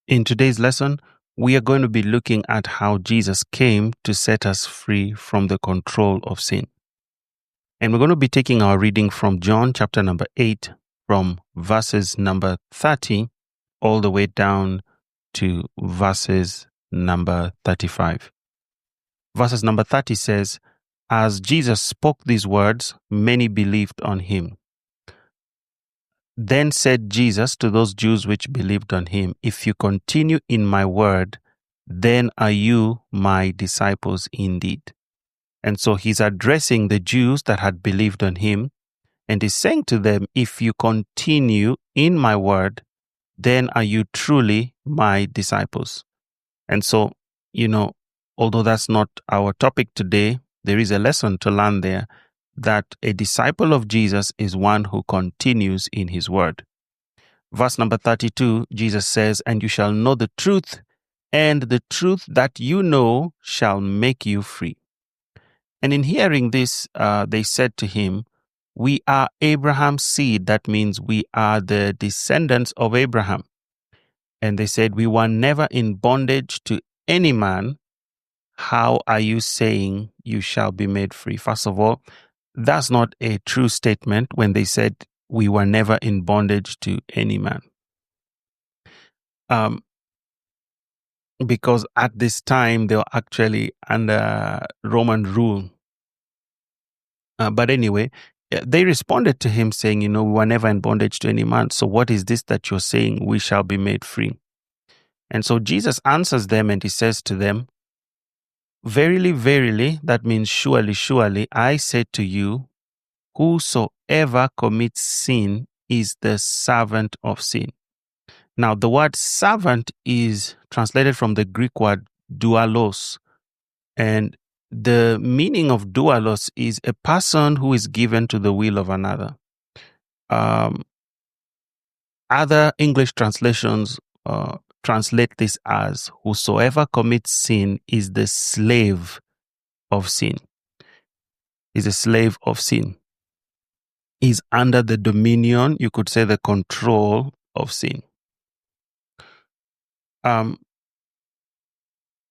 In today's lesson, we are going to be looking at how Jesus came to set us free from the control of sin. And we're going to be taking our reading from John chapter number 8, from verses number 30 all the way down to verses number 35. Verses number 30 says, "As Jesus spoke these words, many believed on him. Then said Jesus to those Jews which believed on him, If you continue in my word, then are you my disciples indeed." And so he's addressing the Jews that had believed on him, and he's saying to them, if you continue in my word, then are you truly my disciples. And so, although that's not our topic today, there is a lesson to learn there, that a disciple of Jesus is one who continues in his word. Verse number 32, Jesus says, "And you shall know the truth, and the truth that you know shall make you free." And in hearing this, they said to him, "We are Abraham's seed." That means we are the descendants of Abraham. And they said, "We were never in bondage to any man. How are you saying you shall be made free?" First of all, that's not a true statement when they said we were never in bondage to any man. Because at this time, they were actually under Roman rule. But anyway, they responded to him saying, we were never in bondage to any man. So what is this that you're saying? We shall be made free. And so Jesus answers them and he says to them, "Verily, verily," that means surely, surely, "I say to you, whosoever commits sin is the servant of sin." Now, the word servant is translated from the Greek word doulos. And the meaning of doulos is a person who is given to the will of another. Other English translations translate this as, whosoever commits sin is the slave of sin. Is a slave of sin. Is under the dominion, you could say the control of sin. And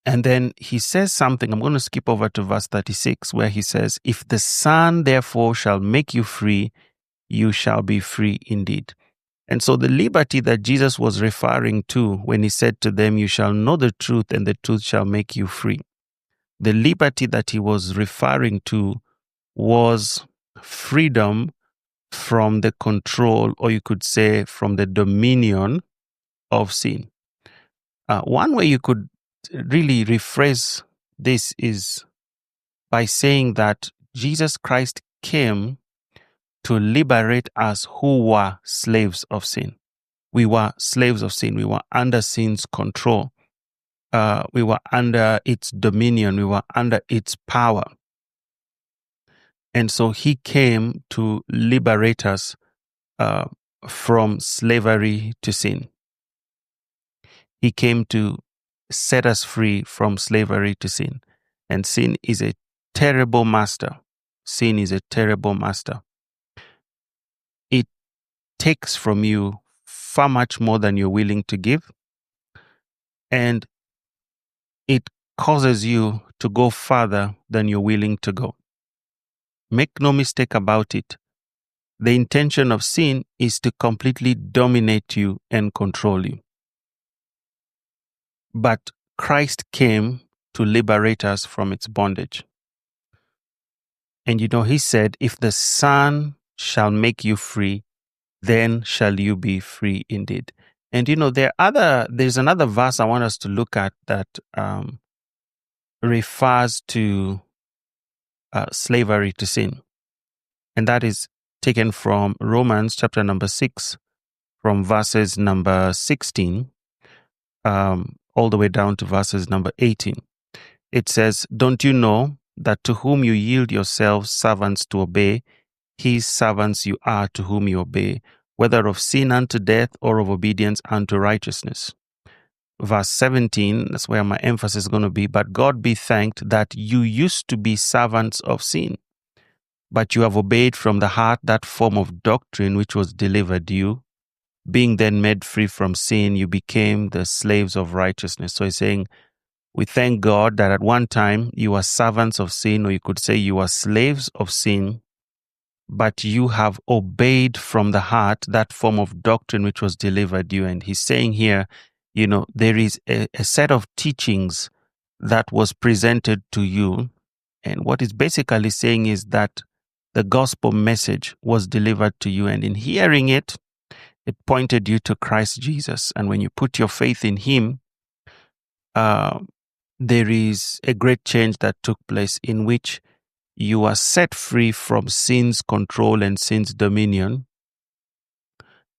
then he says something. I'm going to skip over to verse 36, where he says, "If the Son therefore shall make you free, you shall be free indeed." And so the liberty that Jesus was referring to when he said to them, "You shall know the truth, and the truth shall make you free," the liberty that he was referring to was freedom from the control, or you could say from the dominion of sin. One way you could really rephrase this is by saying that Jesus Christ came to liberate us who were slaves of sin. We were slaves of sin. We were under sin's control. We were under its dominion. We were under its power. And so he came to liberate us from slavery to sin. He came to set us free from slavery to sin. And sin is a terrible master. Sin is a terrible master. It takes from you far much more than you're willing to give. And it causes you to go farther than you're willing to go. Make no mistake about it. The intention of sin is to completely dominate you and control you. But Christ came to liberate us from its bondage. And he said, "If the Son shall make you free, then shall you be free indeed." And there's another verse I want us to look at that refers to slavery to sin. And that is taken from Romans chapter number 6, from verses number 16, all the way down to verses number 18. It says, "Don't you know that to whom you yield yourselves servants to obey, his servants you are to whom you obey, whether of sin unto death or of obedience unto righteousness?" Verse 17, that's where my emphasis is going to be. "But God be thanked that you used to be servants of sin, but you have obeyed from the heart that form of doctrine which was delivered you, being then made free from sin, you became the slaves of righteousness. So he's saying, we thank God that at one time you were servants of sin, or you could say you were slaves of sin, but you have obeyed from the heart that form of doctrine which was delivered you. And he's saying here, there is a set of teachings that was presented to you. And what it's basically saying is that the gospel message was delivered to you. And in hearing it, it pointed you to Christ Jesus. And when you put your faith in him, there is a great change that took place in which you are set free from sin's control and sin's dominion.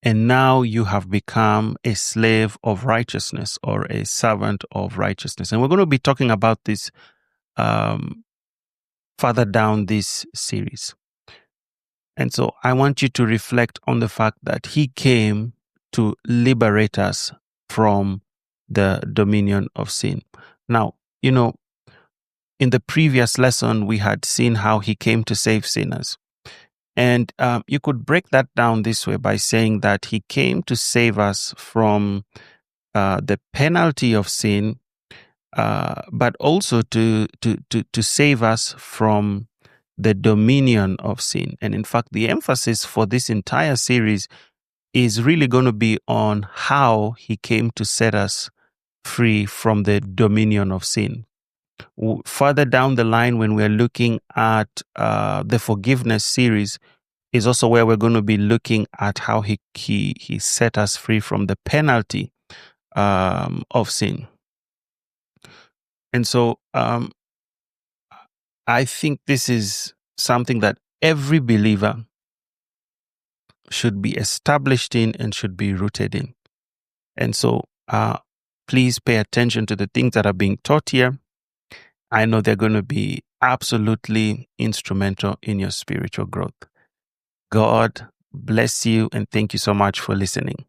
And now you have become a slave of righteousness, or a servant of righteousness. And we're going to be talking about this further down this series. And so I want you to reflect on the fact that he came to liberate us from the dominion of sin. Now, in the previous lesson, we had seen how he came to save sinners. And you could break that down this way by saying that he came to save us from the penalty of sin, but also to save us from the dominion of sin. And in fact, the emphasis for this entire series is really going to be on how he came to set us free from the dominion of sin. Further down the line, when we're looking at the forgiveness series, is also where we're going to be looking at how he set us free from the penalty of sin. And so I think this is something that every believer should be established in and should be rooted in. And so please pay attention to the things that are being taught here. I know they're going to be absolutely instrumental in your spiritual growth. God bless you, and thank you so much for listening.